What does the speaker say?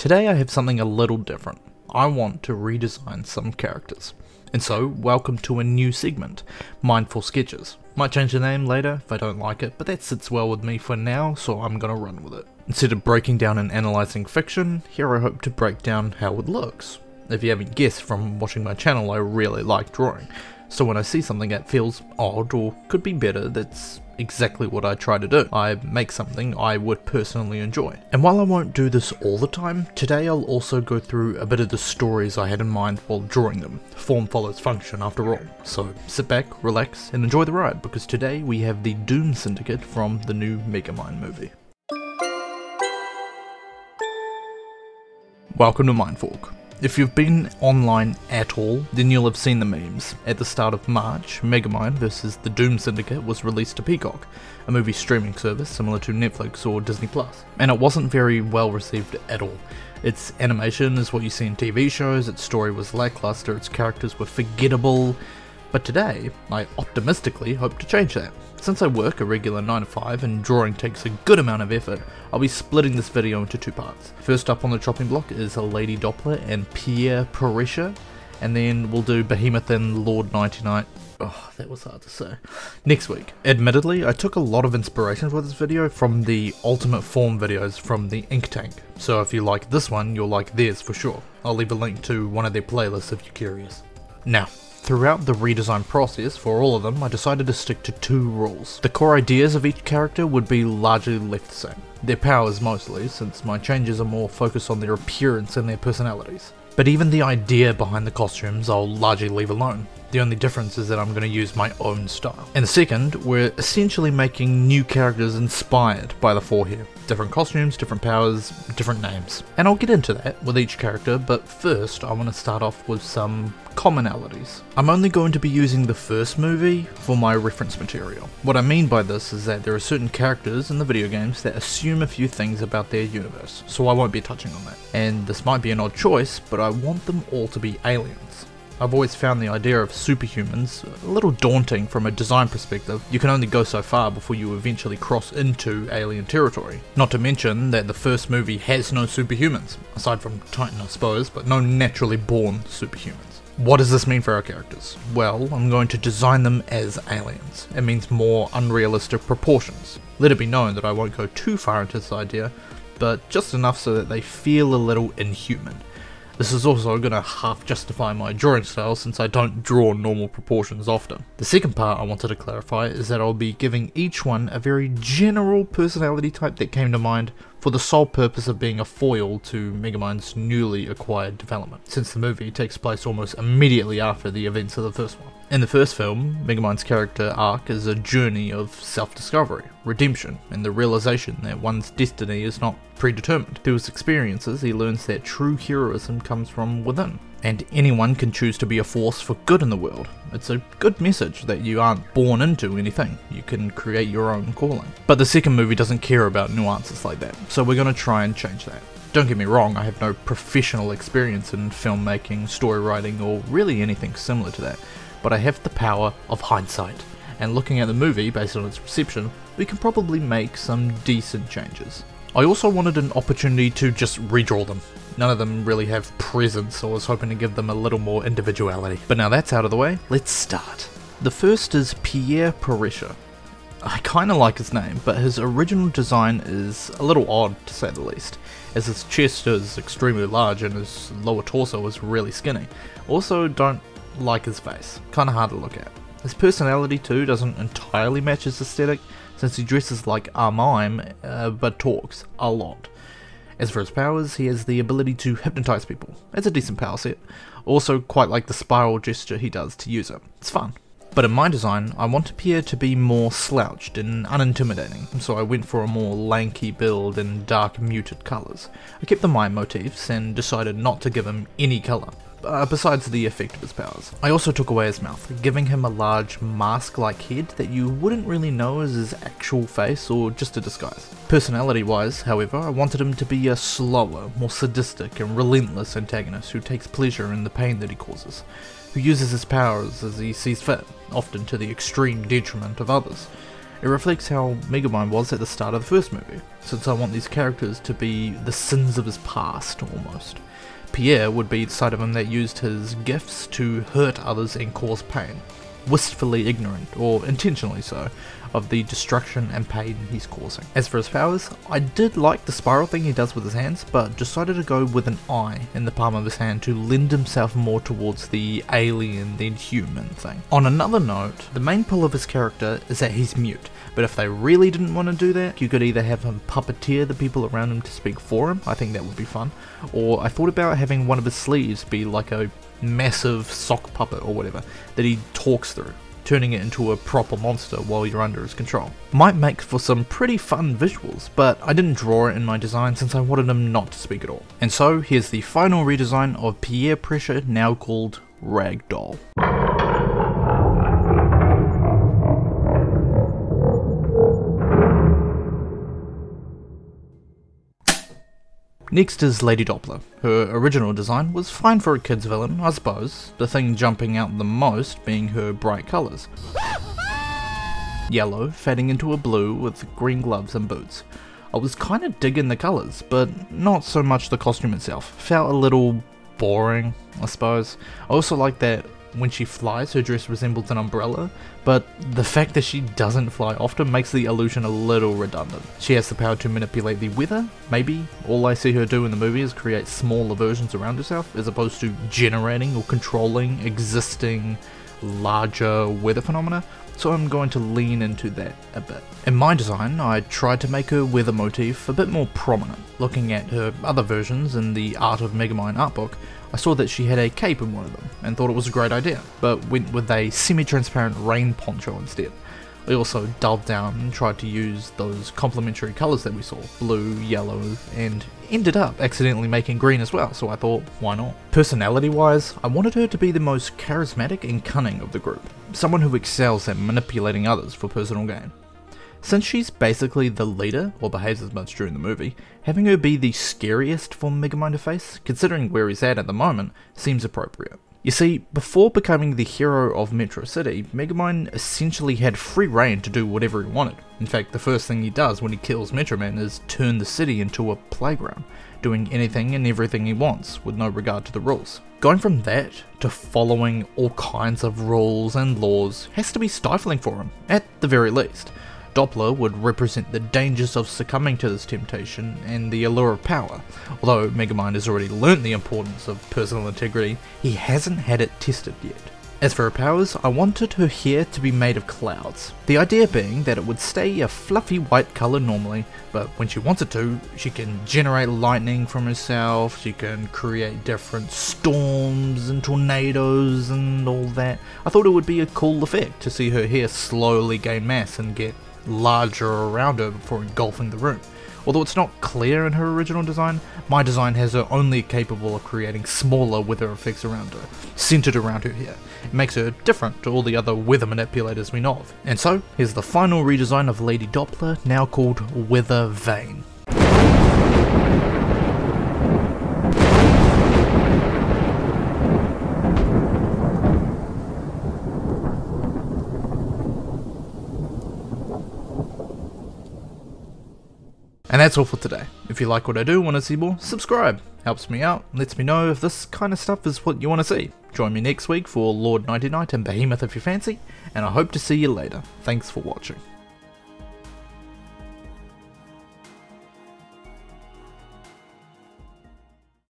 Today I have something a little different. I want to redesign some characters. And so, welcome to a new segment, Mindful Sketches. Might change the name later if I don't like it, but that sits well with me for now, so I'm gonna run with it. Instead of breaking down and analysing fiction, here I hope to break down how it looks. If you haven't guessed from watching my channel, I really like drawing. So when I see something that feels odd or could be better, that's exactly what I try to do. I make something I would personally enjoy. And while I won't do this all the time, today I'll also go through a bit of the stories I had in mind while drawing them. Form follows function after all. So sit back, relax, and enjoy the ride, because today we have the Doom Syndicate from the new Megamind movie. Welcome to Mindfork. If you've been online at all, then you'll have seen the memes. At the start of March, Megamind vs. the Doom Syndicate was released to Peacock, a movie streaming service similar to Netflix or Disney+. And it wasn't very well received at all. Its animation is what you see in TV shows, its story was lackluster, its characters were forgettable. But today, I optimistically hope to change that. Since I work a regular 9 to 5 and drawing takes a good amount of effort, I'll be splitting this video into two parts. First up on the chopping block is a Lady Doppler and Pierre Pressure, and then we'll do Behemoth and Lord 99. Oh, that was hard to say. Next week. Admittedly, I took a lot of inspiration for this video from the Ultimate Form videos from the Ink Tank, so if you like this one, you'll like theirs for sure. I'll leave a link to one of their playlists if you're curious. Now, throughout the redesign process for all of them, I decided to stick to two rules. The core ideas of each character would be largely left the same. Their powers mostly, since my changes are more focused on their appearance and their personalities. But even the idea behind the costumes I'll largely leave alone. The only difference is that I'm going to use my own style. And the second, we're essentially making new characters inspired by the four here. Different costumes, different powers, different names. And I'll get into that with each character, but first I want to start off with some commonalities. I'm only going to be using the first movie for my reference material. What I mean by this is that there are certain characters in the video games that assume a few things about their universe, so I won't be touching on that. And this might be an odd choice, but I want them all to be aliens. I've always found the idea of superhumans a little daunting from a design perspective. You can only go so far before you eventually cross into alien territory. Not to mention that the first movie has no superhumans, aside from Titan I suppose, but no naturally born superhumans. What does this mean for our characters? Well, I'm going to design them as aliens. It means more unrealistic proportions. Let it be known that I won't go too far into this idea, but just enough so that they feel a little inhuman. This is also going to half justify my drawing style since I don't draw normal proportions often. The second part I wanted to clarify is that I'll be giving each one a very general personality type that came to mind for the sole purpose of being a foil to Megamind's newly acquired development, since the movie takes place almost immediately after the events of the first one. In the first film, Megamind's character arc is a journey of self-discovery, redemption, and the realization that one's destiny is not predetermined. Through his experiences, he learns that true heroism comes from within, and anyone can choose to be a force for good in the world. It's a good message that you aren't born into anything, you can create your own calling. But the second movie doesn't care about nuances like that, so we're going to try and change that. Don't get me wrong, I have no professional experience in filmmaking, story writing, or really anything similar to that, but I have the power of hindsight, and looking at the movie based on its reception, we can probably make some decent changes. I also wanted an opportunity to just redraw them. None of them really have presence, so I was hoping to give them a little more individuality. But now that's out of the way, let's start. The first is Pierre Pressure. I kinda like his name, but his original design is a little odd to say the least, as his chest is extremely large and his lower torso is really skinny. Also don't like his face, kinda hard to look at. His personality too doesn't entirely match his aesthetic, since he dresses like a mime, but talks a lot. As for his powers, he has the ability to hypnotize people. It's a decent power set. Also quite like the spiral gesture he does to use it. It's fun. But in my design, I want Pierre to be more slouched and unintimidating, so I went for a more lanky build and dark muted colours. I kept the mime motifs and decided not to give him any colour, besides the effect of his powers. I also took away his mouth, giving him a large mask-like head that you wouldn't really know as his actual face or just a disguise. Personality-wise, however, I wanted him to be a slower, more sadistic and relentless antagonist who takes pleasure in the pain that he causes, who uses his powers as he sees fit, often to the extreme detriment of others. It reflects how Megamind was at the start of the first movie, since I want these characters to be the sins of his past, almost. Pierre would be the side of him that used his gifts to hurt others and cause pain, wistfully ignorant, or intentionally so, of the destruction and pain he's causing. As for his powers, I did like the spiral thing he does with his hands, but decided to go with an eye in the palm of his hand to lend himself more towards the alien than human thing. On another note, the main pull of his character is that he's mute, but if they really didn't want to do that, you could either have him puppeteer the people around him to speak for him, I think that would be fun, or I thought about having one of his sleeves be like a massive sock puppet or whatever that he talks through, turning it into a proper monster while you're under his control. Might make for some pretty fun visuals, but I didn't draw it in my design since I wanted him not to speak at all. And so here's the final redesign of Pierre Pressure, now called Ragdoll. Next is Lady Doppler. Her original design was fine for a kid's villain, I suppose, the thing jumping out the most being her bright colours. Yellow fading into a blue with green gloves and boots. I was kinda digging the colours, but not so much the costume itself. Felt a little boring, I suppose. I also like that when she flies, her dress resembles an umbrella, but the fact that she doesn't fly often makes the illusion a little redundant. She has the power to manipulate the weather, maybe. All I see her do in the movie is create smaller versions around herself, as opposed to generating or controlling existing larger weather phenomena, so I'm going to lean into that a bit. In my design, I tried to make her weather motif a bit more prominent. Looking at her other versions in the Art of Megamind art book, I saw that she had a cape in one of them, and thought it was a great idea, but went with a semi-transparent rain poncho instead. I also dulled down and tried to use those complementary colours that we saw, blue, yellow, and ended up accidentally making green as well, so I thought, why not? Personality-wise, I wanted her to be the most charismatic and cunning of the group, someone who excels at manipulating others for personal gain. Since she's basically the leader, or behaves as much during the movie, having her be the scariest for Megamind to face, considering where he's at the moment, seems appropriate. You see, before becoming the hero of Metro City, Megamind essentially had free reign to do whatever he wanted. In fact, the first thing he does when he kills Metro Man is turn the city into a playground, doing anything and everything he wants, with no regard to the rules. Going from that to following all kinds of rules and laws has to be stifling for him, at the very least. Doppler would represent the dangers of succumbing to this temptation and the allure of power. Although Megamind has already learnt the importance of personal integrity, he hasn't had it tested yet. As for her powers, I wanted her hair to be made of clouds. The idea being that it would stay a fluffy white colour normally, but when she wants it to, she can generate lightning from herself, she can create different storms and tornadoes and all that. I thought it would be a cool effect to see her hair slowly gain mass and get larger around her before engulfing the room. Although it's not clear in her original design, my design has her only capable of creating smaller weather effects around her, centered around her hair. It makes her different to all the other weather manipulators we know of. And so, here's the final redesign of Lady Doppler, now called Weather Vane. And that's all for today. If you like what I do and want to see more, subscribe. Helps me out, lets me know if this kind of stuff is what you want to see. Join me next week for Lord Nighty Night and Behemoth if you fancy, and I hope to see you later. Thanks for watching.